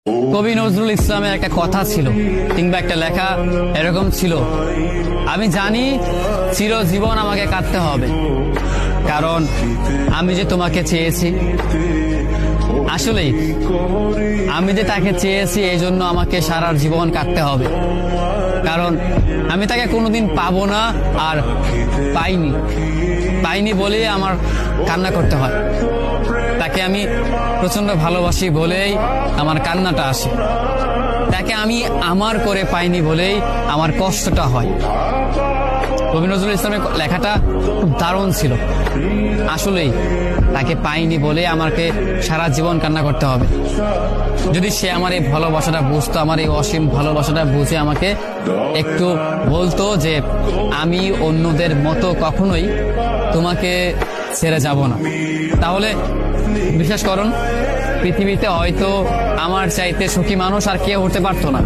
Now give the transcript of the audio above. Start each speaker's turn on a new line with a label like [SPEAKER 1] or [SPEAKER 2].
[SPEAKER 1] কবি নজরুল ইসলামের একটা কথা ছিল কিংবা একটা লেখা এরকম ছিল, আমি জানি চিরজীবন আমাকে কাটতে হবে, কারণ আমি যে তোমাকে চেয়েছি। আসলেই আমি যে তাকে চেয়েছি এই জন্য আমাকে সারা জীবন কাটতে হবে, কারণ আমি তাকে কোনোদিন পাবো না, আর পাইনি বলেই আমার কান্না করতে হয়। তাকে আমি প্রচন্ড ভালোবাসি বলেই আমার কান্নাটা আসে, তাকে আমি আমার করে পাইনি বলেই আমার কষ্টটা হয়। কবি নজরুল ইসলামের লেখাটা খুব দারুণ ছিল। আসলেই তাকে পাইনি বলে আমাকে সারা জীবন কান্না করতে হবে। যদি সে আমার এই ভালোবাসাটা বুঝতো, আমার এই অসীম ভালোবাসাটা বুঝে আমাকে একটু বলতো যে আমি অন্যদের মতো কখনোই তোমাকে ছেড়ে যাব না, তাহলে বিশ্বাস করুন পৃথিবীতে হয়তো আমার চাইতে সুখী মানুষ আর কেউ হতে পারতো না।